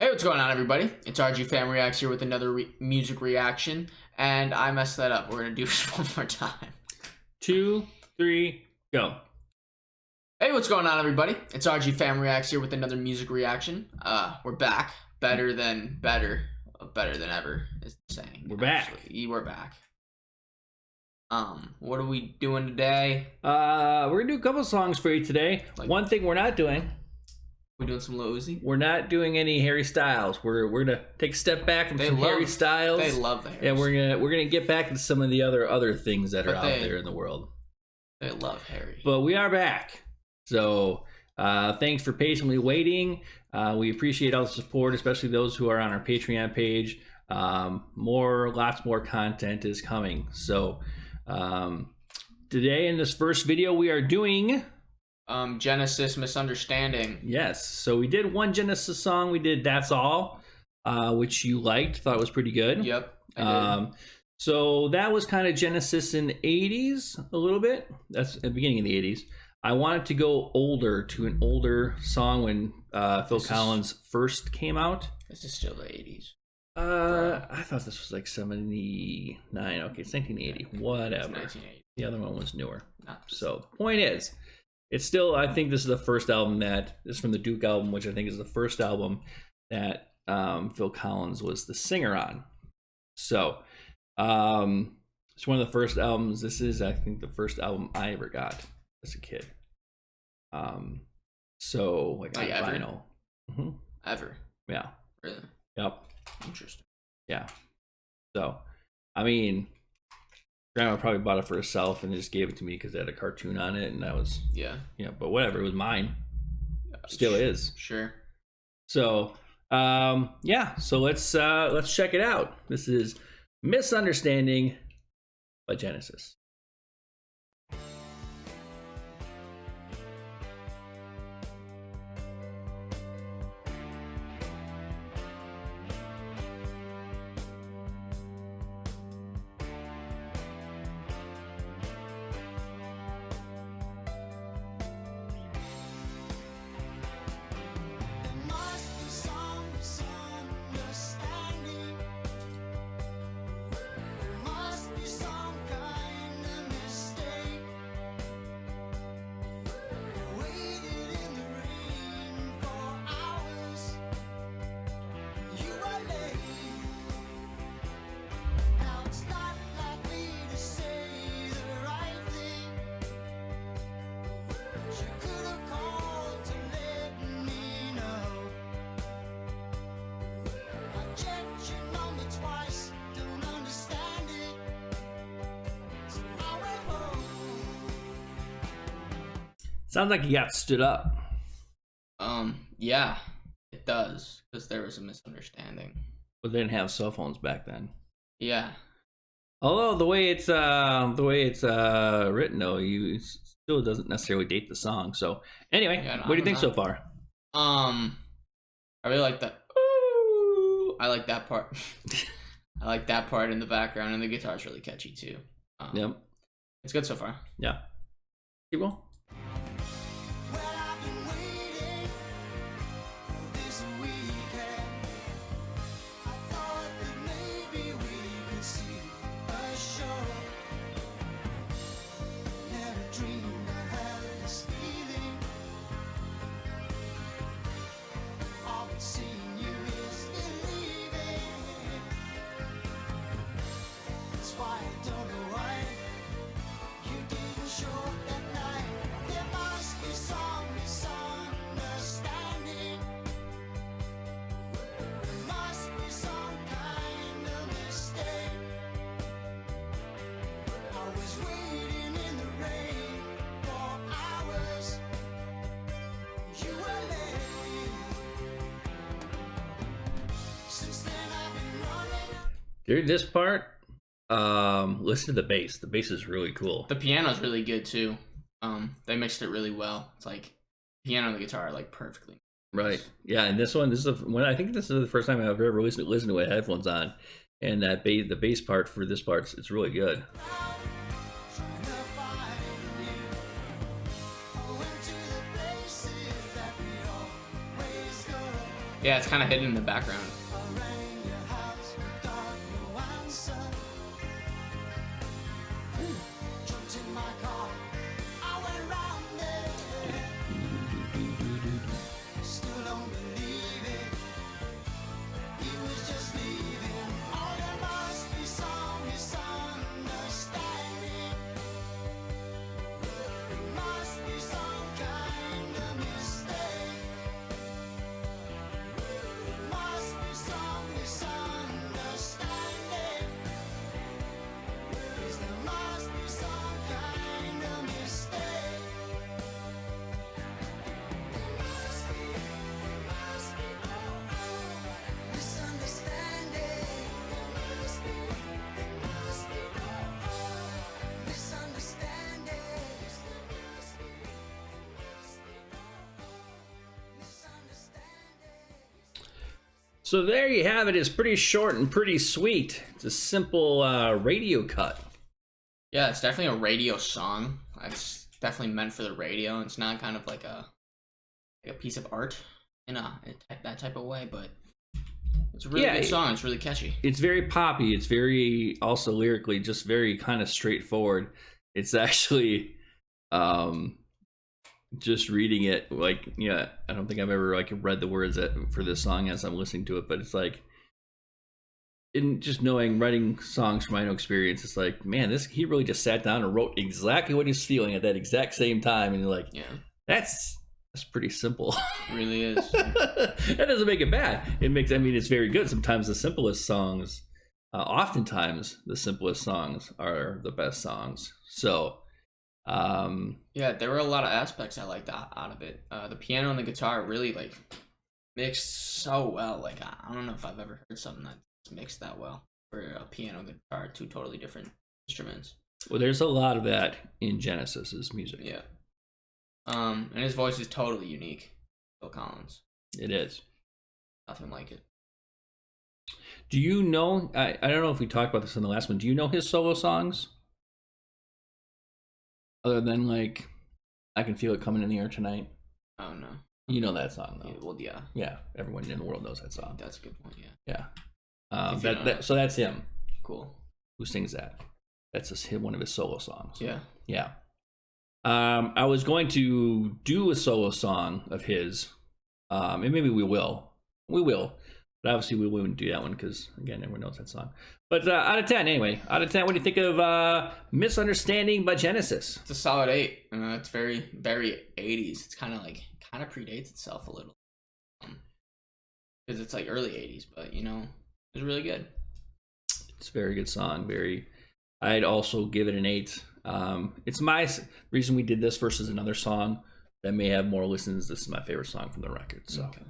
Hey, what's going on, everybody? It's RG Fam Reacts here with another music reaction, and I messed that up. We're gonna do this one more time. 2, 3, go. Hey, what's going on, everybody? It's RG Fam Reacts here with another music reaction. We're back, better than ever is the saying. We're back. We're back. What are we doing today? We're gonna do a couple songs for you today. One thing we're not doing. We're doing some Lil Uzi. We're not doing any Harry Styles. We're gonna take a step back from Harry Styles. They love the Harry. Yeah, we're gonna get back to some of the other things that are out there in the world. They love Harry. But we are back. So thanks for patiently waiting. We appreciate all the support, especially those who are on our Patreon page. Lots more content is coming. So today in this first video we are doing Genesis Misunderstanding. Yes, so we did one Genesis song. We did That's All, which you liked, thought was pretty good. Yep, I did. So that was kind of Genesis in the 80s a little bit. That's at the beginning of the 80s. I wanted to go older to an older song when Phil Collins first came out. This is still the 80s. I thought this was like 79. Okay, it's 1980. Whatever. It's 1980. The other one was newer. No. So point is, it's still, I think this is the first album this is from the Duke album, which I think is the first album that Phil Collins was the singer on. So it's one of the first albums. This is, I think, the first album I ever got as a kid. So like on vinyl. Mm-hmm. Ever? Yeah. Really? Yep. Interesting. Yeah. So, I mean, Grandma probably bought it for herself and just gave it to me because it had a cartoon on it, and I was but whatever, it was mine. Still is. Sure. So so let's check it out. This is Misunderstanding by Genesis. Sounds like he got stood up. Yeah, it does, because there was a misunderstanding. But they didn't have cell phones back then. Yeah. Although the way it's written though, it still doesn't necessarily date the song. So anyway, what do you think so far? I really like that. Ooh, I like that part. I like that part in the background, and the guitar's really catchy too. Yep. It's good so far. Yeah. Keep going. Dude, this part, listen to the bass. The bass is really cool. The piano's really good too. They mixed it really well. It's like piano and the guitar are like perfectly. Right. Yeah, and this is I think this is the first time I've ever listened to it with headphones on, and the bass part for this part, it's really good. Yeah, it's kind of hidden in the background. So there you have it. It's pretty short and pretty sweet. It's a simple radio cut. Yeah, it's definitely a radio song. It's definitely meant for the radio. It's not kind of like a piece of art in that type of way, but it's a really good song. It's really catchy. It's very poppy. It's very also lyrically just very kind of straightforward. It's actually just reading it, like, yeah, I don't think I've ever like read the words for this song as I'm listening to it, but it's like, in just knowing writing songs from my own experience, it's like, man, he really just sat down and wrote exactly what he's feeling at that exact same time, and you're like, yeah, that's pretty simple. It really is. That doesn't make it bad. It makes, I mean, it's very good. Sometimes the simplest songs, oftentimes the simplest songs are the best songs. So yeah, there were a lot of aspects I liked out of it. The piano and the guitar really like mixed so well. Like I don't know if I've ever heard something that's mixed that well for a piano and guitar, two totally different instruments. Well, there's a lot of that in Genesis's music. Yeah. And his voice is totally unique. Phil Collins. It is. Nothing like it. Do you know? I don't know if we talked about this in the last one. Do you know his solo songs? Other than like, I Can Feel It Coming in the Air Tonight. Oh no. You know that song though. Yeah, well, yeah. Yeah, everyone in the world knows that song. That's a good point. Yeah. Yeah. So that's him. Cool. Who sings that? That's one of his solo songs. Yeah. Yeah. I was going to do a solo song of his, and maybe we will. We will. But obviously we wouldn't do that one because, again, everyone knows that song. But out of 10, anyway. Out of 10, what do you think of Misunderstanding by Genesis? It's a solid 8. It's very, very 80s. It's kind of predates itself a little. Because it's like early 80s, but, it's really good. It's a very good song. I'd also give it an 8. It's my reason we did this versus another song that may have more listens. This is my favorite song from the record, so okay.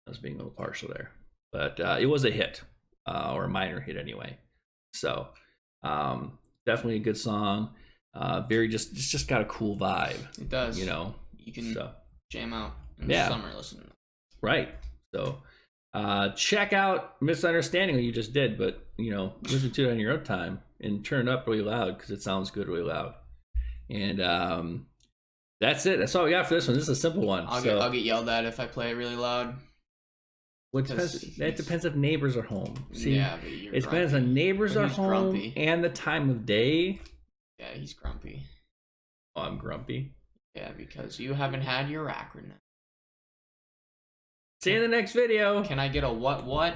I was being a little partial there, but it was a hit, or a minor hit anyway. So definitely a good song. It's just got a cool vibe. It does. You can jam out in the summer listening. Right. So check out Misunderstanding, what you just did, but listen to it on your own time and turn it up really loud because it sounds good really loud. And that's it. That's all we got for this one. This is a simple one. I'll get yelled at if I play it really loud. It depends if neighbors are home. See, yeah, but it depends on neighbors are home grumpy. And the time of day. Yeah, he's grumpy. Oh, I'm grumpy. Yeah, because you haven't had your acronym. See you in the next video. Can I get a what?